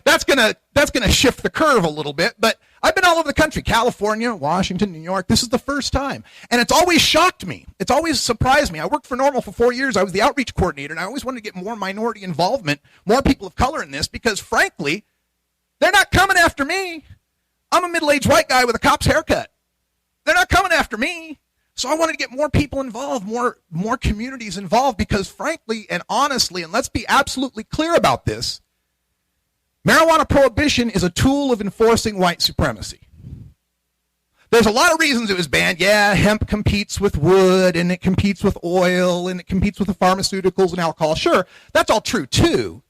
that's gonna shift the curve a little bit, but I've been all over the country, California, Washington, New York. This is the first time. And it's always shocked me. It's always surprised me. I worked for Normal for 4 years. I was the outreach coordinator, and I always wanted to get more minority involvement, more people of color in this, because frankly, they're not coming after me. I'm a middle-aged white guy with a cop's haircut. They're not coming after me. So I wanted to get more people involved, more communities involved, because frankly and honestly, and let's be absolutely clear about this, marijuana prohibition is a tool of enforcing white supremacy. There's a lot of reasons it was banned. Yeah, hemp competes with wood, and it competes with oil, and it competes with the pharmaceuticals and alcohol. Sure, that's all true too.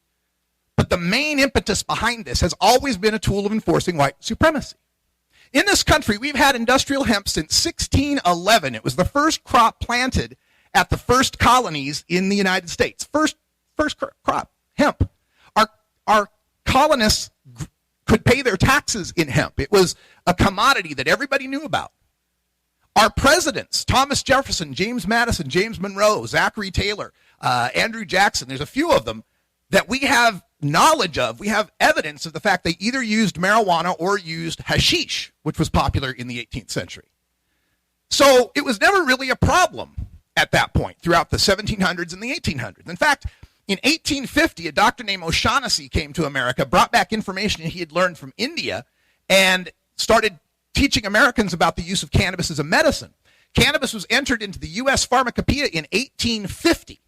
But the main impetus behind this has always been a tool of enforcing white supremacy. In this country, we've had industrial hemp since 1611. It was the first crop planted at the first colonies in the United States. First crop, hemp. Our colonists could pay their taxes in hemp. It was a commodity that everybody knew about. Our presidents, Thomas Jefferson, James Madison, James Monroe, Zachary Taylor, Andrew Jackson, there's a few of them that we have knowledge of. We have evidence of the fact they either used marijuana or used hashish, which was popular in the 18th century. So it was never really a problem at that point throughout the 1700s and the 1800s. In fact, in 1850, a doctor named O'Shaughnessy came to America, brought back information he had learned from India, and started teaching Americans about the use of cannabis as a medicine. Cannabis was entered into the U.S. Pharmacopoeia in 1850.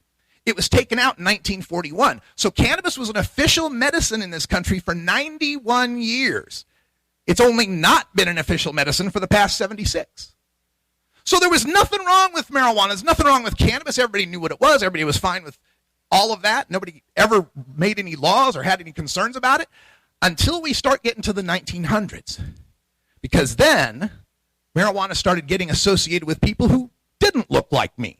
It was taken out in 1941. So cannabis was an official medicine in this country for 91 years. It's only not been an official medicine for the past 76. So there was nothing wrong with marijuana. There's nothing wrong with cannabis. Everybody knew what it was. Everybody was fine with all of that. Nobody ever made any laws or had any concerns about it until we start getting to the 1900s. Because then marijuana started getting associated with people who didn't look like me.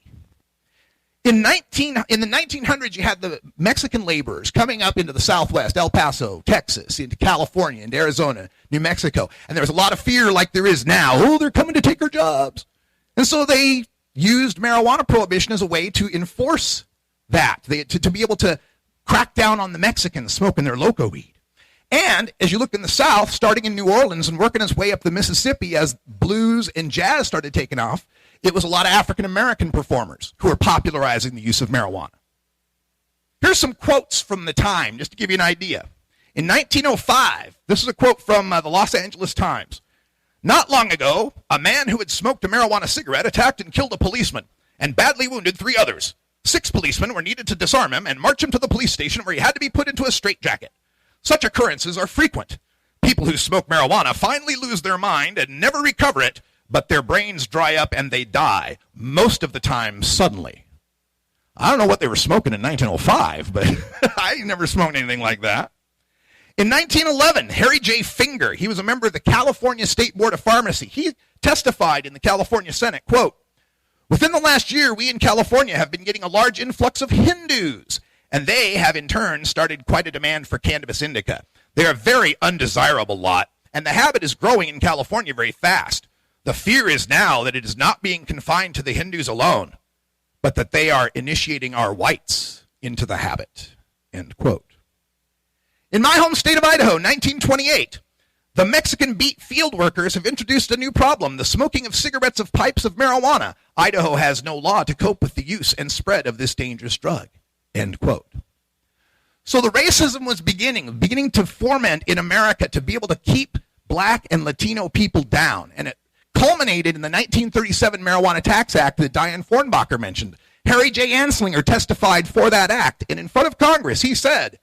In the 1900s, you had the Mexican laborers coming up into the Southwest, El Paso, Texas, into California, into Arizona, New Mexico. And there was a lot of fear like there is now. Oh, they're coming to take our jobs. And so they used marijuana prohibition as a way to enforce that, to be able to crack down on the Mexicans smoking their loco weed. And as you look in the South, starting in New Orleans and working its way up the Mississippi as blues and jazz started taking off, it was a lot of African-American performers who were popularizing the use of marijuana. Here's some quotes from the time, just to give you an idea. In 1905, this is a quote from the Los Angeles Times. Not long ago, a man who had smoked a marijuana cigarette attacked and killed a policeman and badly wounded 3 others. 6 policemen were needed to disarm him and march him to the police station where he had to be put into a straitjacket. Such occurrences are frequent. People who smoke marijuana finally lose their mind and never recover it, but their brains dry up and they die, most of the time suddenly. I don't know what they were smoking in 1905, but I never smoked anything like that. In 1911, Harry J. Finger, he was a member of the California State Board of Pharmacy. He testified in the California Senate, quote, "Within the last year, we in California have been getting a large influx of Hindus, and they have in turn started quite a demand for cannabis indica. They're a very undesirable lot, and the habit is growing in California very fast. The fear is now that it is not being confined to the Hindus alone, but that they are initiating our whites into the habit." End quote. In my home state of Idaho, 1928, the Mexican beet field workers have introduced a new problem, the smoking of cigarettes of pipes of marijuana. Idaho has no law to cope with the use and spread of this dangerous drug. End quote. So the racism was beginning to foment in America to be able to keep black and Latino people down. And it culminated in the 1937 Marijuana Tax Act that Diane Fornbacher mentioned. Harry J. Anslinger testified for that act, and in front of Congress he said,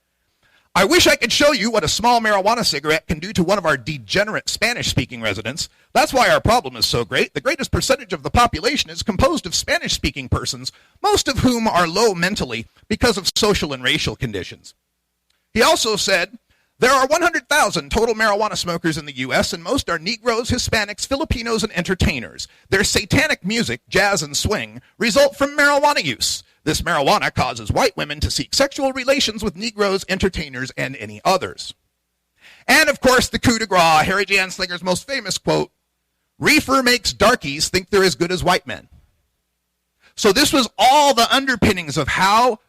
"I wish I could show you what a small marijuana cigarette can do to one of our degenerate Spanish-speaking residents. That's why our problem is so great. The greatest percentage of the population is composed of Spanish-speaking persons, most of whom are low mentally because of social and racial conditions." He also said, There are 100,000 total marijuana smokers in the U.S., and most are Negroes, Hispanics, Filipinos, and entertainers. Their satanic music, jazz and swing, result from marijuana use. This marijuana causes white women to seek sexual relations with Negroes, entertainers, and any others. And, of course, the coup de grace, Harry J. Anslinger's most famous quote, "Reefer makes darkies think they're as good as white men." So this was all the underpinnings of how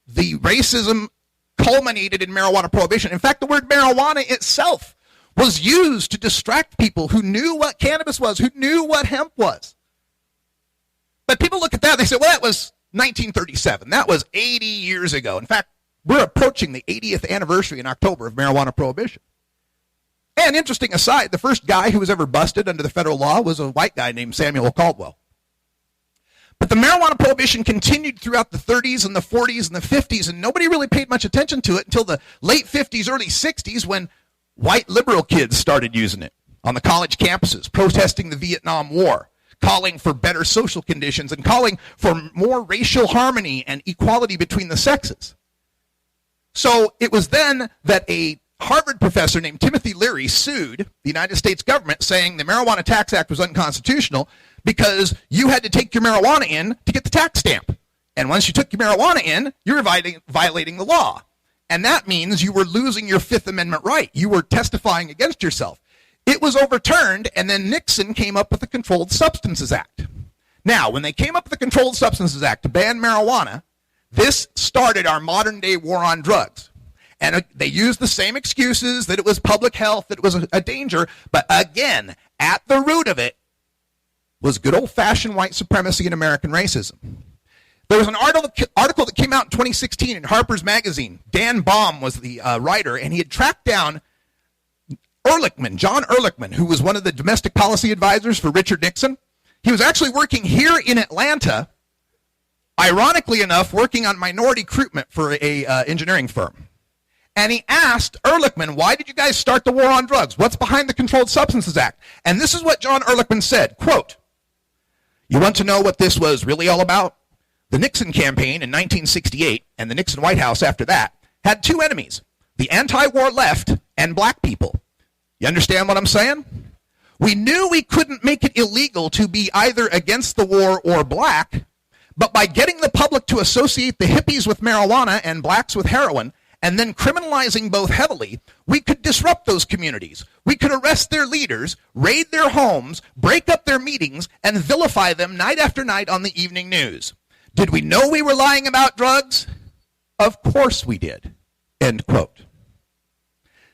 the racism culminated in marijuana prohibition. In fact, the word marijuana itself was used to distract people who knew what cannabis was, who knew what hemp was. But people look at that, they say, well, that was 1937. That was 80 years ago. In fact, we're approaching the 80th anniversary in October of marijuana prohibition. And interesting aside, the first guy who was ever busted under the federal law was a white guy named Samuel Caldwell. But the marijuana prohibition continued throughout the 30s and the 40s and the 50s, and nobody really paid much attention to it until the late 50s, early 60s, when white liberal kids started using it on the college campuses, protesting the Vietnam War, calling for better social conditions, and calling for more racial harmony and equality between the sexes. So it was then that a Harvard professor named Timothy Leary sued the United States government, saying the Marijuana Tax Act was unconstitutional because you had to take your marijuana in to get the tax stamp. And once you took your marijuana in, you were violating the law. And that means you were losing your Fifth Amendment right. You were testifying against yourself. It was overturned, and then Nixon came up with the Controlled Substances Act. Now, when they came up with the Controlled Substances Act to ban marijuana, this started our modern-day war on drugs. And they used the same excuses, that it was public health, that it was a danger. But again, at the root of it was good old-fashioned white supremacy and American racism. There was an article that came out in 2016 in Harper's Magazine. Dan Baum was the writer, and he had tracked down John Ehrlichman, who was one of the domestic policy advisors for Richard Nixon. He was actually working here in Atlanta, ironically enough, working on minority recruitment for a engineering firm. And he asked Ehrlichman, why did you guys start the war on drugs? What's behind the Controlled Substances Act? And this is what John Ehrlichman said, quote, "You want to know what this was really all about? The Nixon campaign in 1968 and the Nixon White House after that had two enemies, the anti-war left and black people. You understand what I'm saying? We knew we couldn't make it illegal to be either against the war or black, but by getting the public to associate the hippies with marijuana and blacks with heroin, and then criminalizing both heavily, we could disrupt those communities. We could arrest their leaders, raid their homes, break up their meetings, and vilify them night after night on the evening news. Did we know we were lying about drugs? Of course we did." End quote.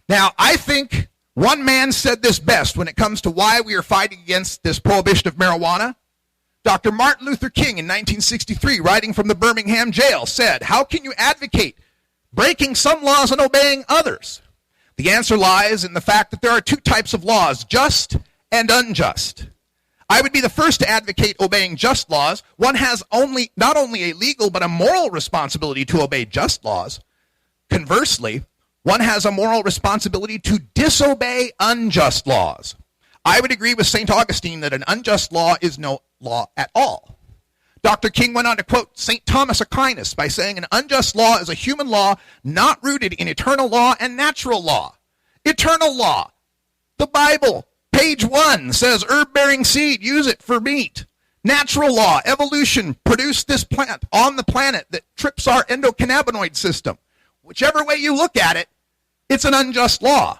Now, I think one man said this best when it comes to why we are fighting against this prohibition of marijuana. Dr. Martin Luther King in 1963, writing from the Birmingham jail, said, "How can you advocate breaking some laws and obeying others? The answer lies in the fact that there are two types of laws, just and unjust. I would be the first to advocate obeying just laws. One has not only a legal but a moral responsibility to obey just laws. Conversely, one has a moral responsibility to disobey unjust laws. I would agree with St. Augustine that an unjust law is no law at all." Dr. King went on to quote St. Thomas Aquinas by saying, "An unjust law is a human law not rooted in eternal law and natural law." Eternal law. The Bible, page 1, says herb-bearing seed, use it for meat. Natural law, evolution, produced this plant on the planet that trips our endocannabinoid system. Whichever way you look at it, it's an unjust law.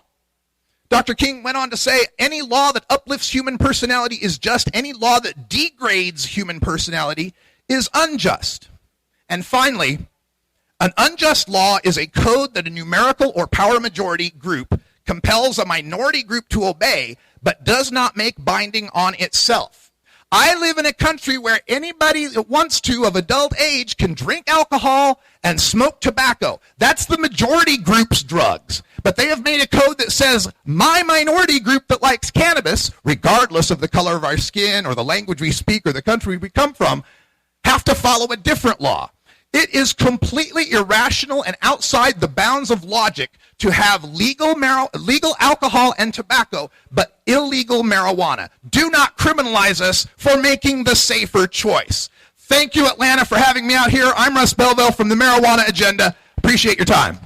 Dr. King went on to say, any law that uplifts human personality is just. Any law that degrades human personality is unjust. And finally, an unjust law is a code that a numerical or power majority group compels a minority group to obey, but does not make binding on itself. I live in a country where anybody that wants to of adult age can drink alcohol and smoke tobacco. That's the majority group's drugs. But they have made a code that says my minority group that likes cannabis, regardless of the color of our skin or the language we speak or the country we come from, have to follow a different law. It is completely irrational and outside the bounds of logic to have legal alcohol and tobacco, but illegal marijuana. Do not criminalize us for making the safer choice. Thank you, Atlanta, for having me out here. I'm Russ Belville from the Marijuana Agenda. Appreciate your time.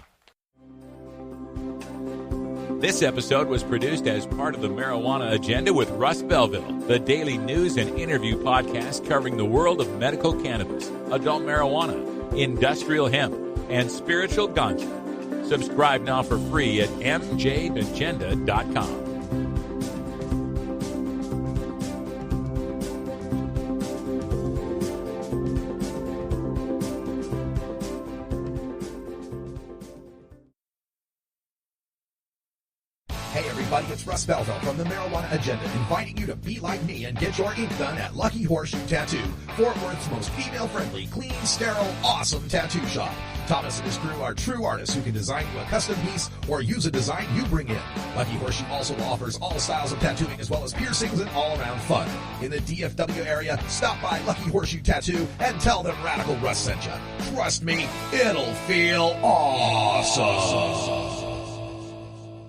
This episode was produced as part of the Marijuana Agenda with Russ Belville, the daily news and interview podcast covering the world of medical cannabis, adult marijuana, industrial hemp, and spiritual ganja. Subscribe now for free at mjagenda.com. Hey everybody, it's Russ Belville from the Marijuana Agenda, inviting you to be like me and get your ink done at Lucky Horseshoe Tattoo, Fort Worth's most female-friendly, clean, sterile, awesome tattoo shop. Thomas and his crew are true artists who can design you a custom piece or use a design you bring in. Lucky Horseshoe also offers all styles of tattooing as well as piercings and all-around fun. In the DFW area, stop by Lucky Horseshoe Tattoo and tell them Radical Russ sent you. Trust me, it'll feel awesome.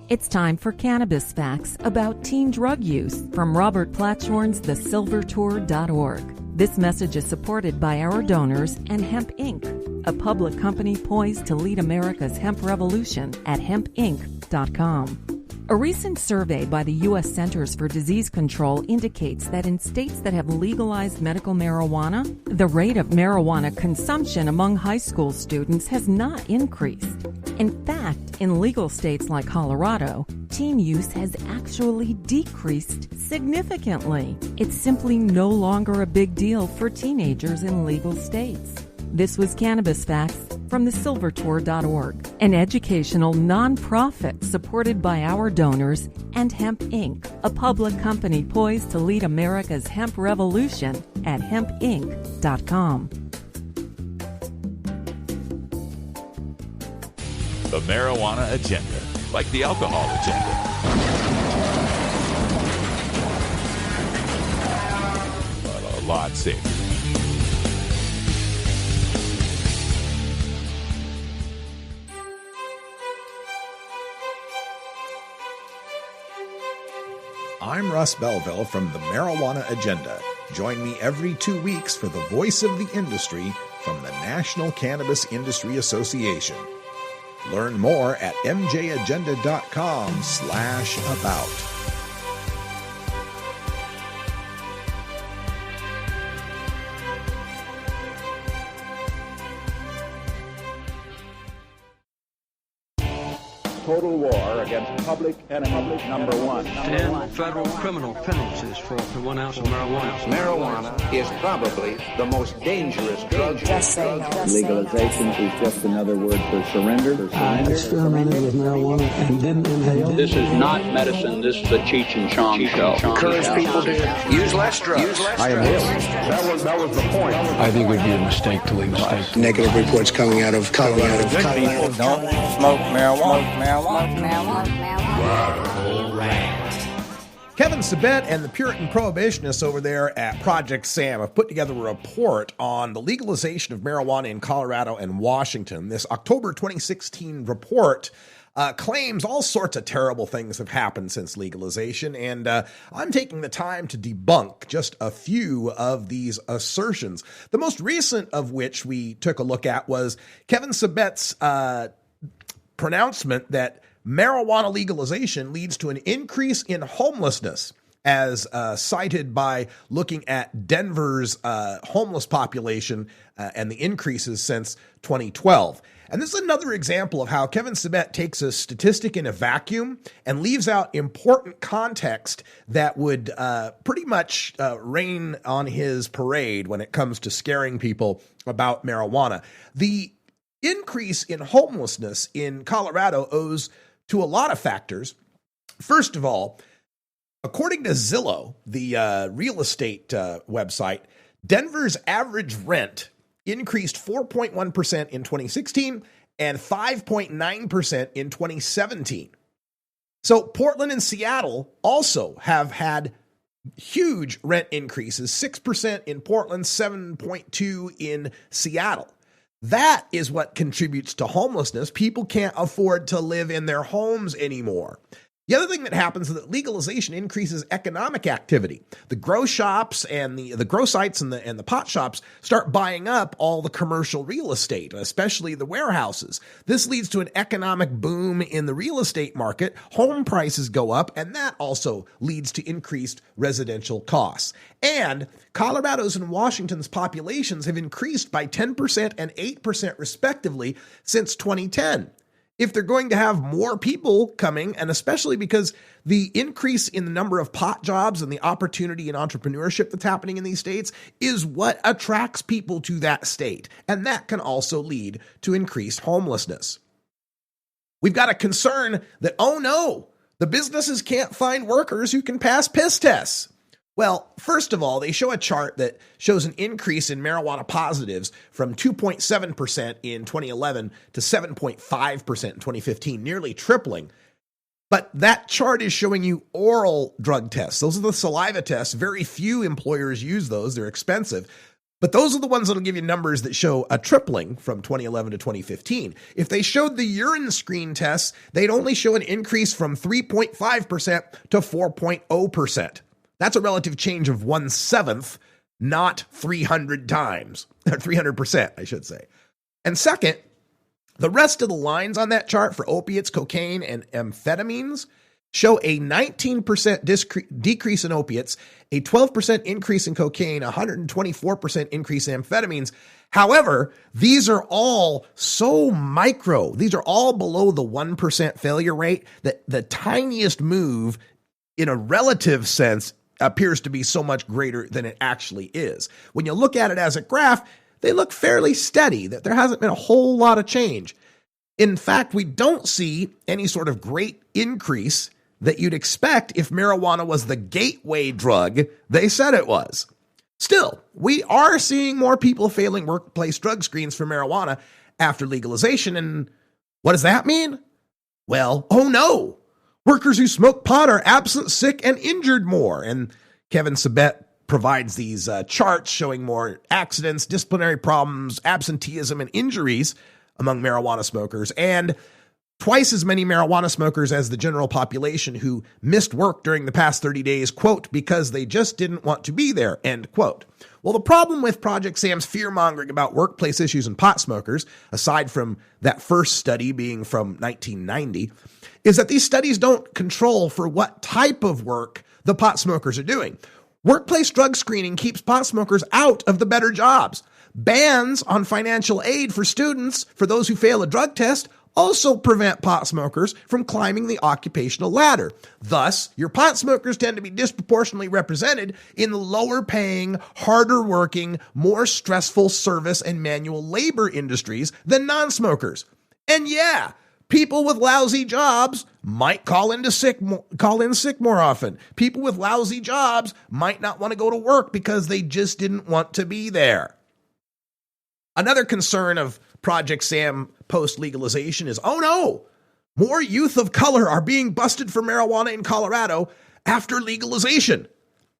It's time for Cannabis Facts about teen drug use from Robert Platshorn's thesilvertour.org. This message is supported by our donors and Hemp Inc., a public company poised to lead America's hemp revolution at hempinc.com. A recent survey by the U.S. Centers for Disease Control indicates that in states that have legalized medical marijuana, the rate of marijuana consumption among high school students has not increased. In fact, in legal states like Colorado, teen use has actually decreased significantly. It's simply no longer a big deal for teenagers in legal states. This was Cannabis Facts from thesilvertour.org, an educational nonprofit supported by our donors and Hemp Inc., a public company poised to lead America's hemp revolution at hempinc.com. The Marijuana Agenda, like the alcohol agenda. But a lot safer. I'm Russ Belville from the Marijuana Agenda. Join me every 2 weeks for the voice of the industry from the National Cannabis Industry Association. Learn more at mjagenda.com/about. Total war against public enemy number one. 10 federal criminal penalties for up to 1 ounce of marijuana. Marijuana is probably the most dangerous drug. Legalization is just another word for surrender. I experimented with marijuana and didn't inhale. This is not medicine. This is a Cheech and Chong show. Encourage people to use less drugs. I am here. That was the point. I think it would be a mistake to legalize. Negative reports coming out of Colorado. People don't smoke marijuana. Kevin Sabet and the Puritan Prohibitionists over there at Project Sam have put together a report on the legalization of marijuana in Colorado and Washington. This October 2016 report claims all sorts of terrible things have happened since legalization, and I'm taking the time to debunk just a few of these assertions. The most recent of which we took a look at was Kevin Sabet's pronouncement that marijuana legalization leads to an increase in homelessness, as cited by looking at Denver's homeless population and the increases since 2012. And this is another example of how Kevin Sabet takes a statistic in a vacuum and leaves out important context that would pretty much rain on his parade when it comes to scaring people about marijuana. The increase in homelessness in Colorado owes to a lot of factors. First of all, according to Zillow, the real estate website, Denver's average rent increased 4.1% in 2016 and 5.9% in 2017. So Portland and Seattle also have had huge rent increases, 6% in Portland, 7.2% in Seattle. That is what contributes to homelessness. People can't afford to live in their homes anymore. The other thing that happens is that legalization increases economic activity. The grow shops and the grow sites and the pot shops start buying up all the commercial real estate, especially the warehouses. This leads to an economic boom in the real estate market. Home prices go up, and that also leads to increased residential costs. And Colorado's and Washington's populations have increased by 10% and 8% respectively since 2010. If they're going to have more people coming, and especially because the increase in the number of pot jobs and the opportunity and entrepreneurship that's happening in these states is what attracts people to that state. And that can also lead to increased homelessness. We've got a concern that, oh no, the businesses can't find workers who can pass piss tests. Well, first of all, they show a chart that shows an increase in marijuana positives from 2.7% in 2011 to 7.5% in 2015, nearly tripling. But that chart is showing you oral drug tests. Those are the saliva tests. Very few employers use those. They're expensive. But those are the ones that'll give you numbers that show a tripling from 2011 to 2015. If they showed the urine screen tests, they'd only show an increase from 3.5% to 4.0%. That's a relative change of 1/7, not 300 times, or 300%, I should say. And second, the rest of the lines on that chart for opiates, cocaine, and amphetamines show a 19% decrease in opiates, a 12% increase in cocaine, 124% increase in amphetamines. However, these are all so micro. These are all below the 1% failure rate that the tiniest move in a relative sense appears to be so much greater than it actually is. When you look at it as a graph, they look fairly steady, that there hasn't been a whole lot of change. In fact, we don't see any sort of great increase that you'd expect if marijuana was the gateway drug they said it was. Still, we are seeing more people failing workplace drug screens for marijuana after legalization. And what does that mean? Well, oh no. Workers who smoke pot are absent, sick, and injured more. And Kevin Sabet provides these charts showing more accidents, disciplinary problems, absenteeism, and injuries among marijuana smokers, and twice as many marijuana smokers as the general population who missed work during the past 30 days, quote, because they just didn't want to be there, end quote. Well, the problem with Project Sam's fear-mongering about workplace issues and pot smokers, aside from that first study being from 1990, is that these studies don't control for what type of work the pot smokers are doing. Workplace drug screening keeps pot smokers out of the better jobs. Bans on financial aid for students, for those who fail a drug test, also prevent pot smokers from climbing the occupational ladder. Thus, your pot smokers tend to be disproportionately represented in the lower paying, harder working, more stressful service and manual labor industries than non-smokers. And yeah, people with lousy jobs might call in sick more often. People with lousy jobs might not want to go to work because they just didn't want to be there. Another concern of Project Sam post-legalization is, oh no, more youth of color are being busted for marijuana in Colorado after legalization.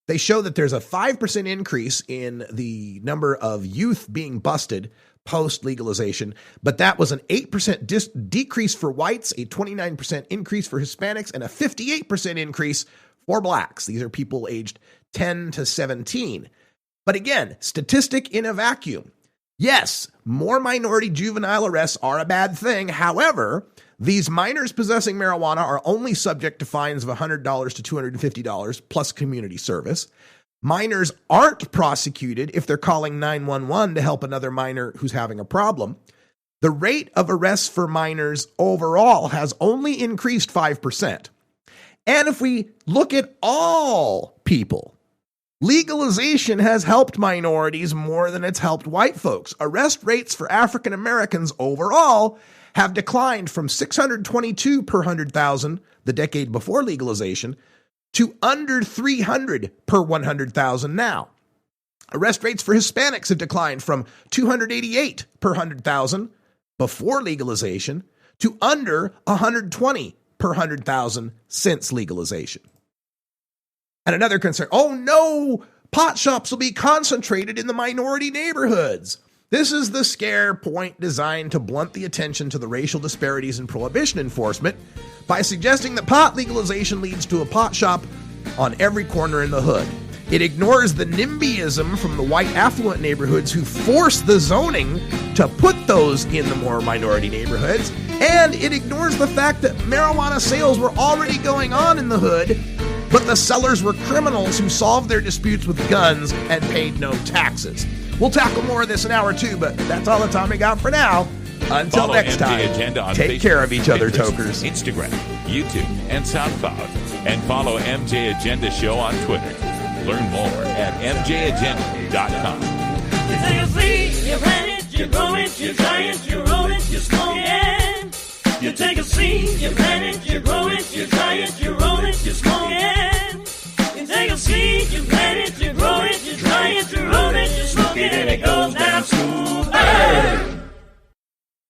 They show that there's a 5% increase in the number of youth being busted post-legalization, but that was an 8% decrease for whites, a 29% increase for Hispanics, and a 58% increase for blacks. These are people aged 10 to 17. But again, statistic in a vacuum. Yes, more minority juvenile arrests are a bad thing. However, these minors possessing marijuana are only subject to fines of $100 to $250 plus community service. Minors aren't prosecuted if they're calling 911 to help another minor who's having a problem. The rate of arrests for minors overall has only increased 5%. And if we look at all people, legalization has helped minorities more than it's helped white folks. Arrest rates for African Americans overall have declined from 622 per 100,000 the decade before legalization to under 300 per 100,000 now. Arrest rates for Hispanics have declined from 288 per 100,000 before legalization to under 120 per 100,000 since legalization. And another concern, oh no, pot shops will be concentrated in the minority neighborhoods. This is the scare point designed to blunt the attention to the racial disparities in prohibition enforcement by suggesting that pot legalization leads to a pot shop on every corner in the hood. It ignores the NIMBYism from the white affluent neighborhoods who force the zoning to put those in the more minority neighborhoods, and it ignores the fact that marijuana sales were already going on in the hood, but the sellers were criminals who solved their disputes with guns and paid no taxes. We'll tackle more of this in hour 2, but that's all the time we got for now. Until Follow next MJ time, Agenda on take Facebook, care of each other, Pinterest, tokers. Instagram, YouTube, and SoundCloud. And follow MJ Agenda Show on Twitter. Learn more at mjagenda.com. You take a seed, you plant it, you grow it, you dry it, you roll it.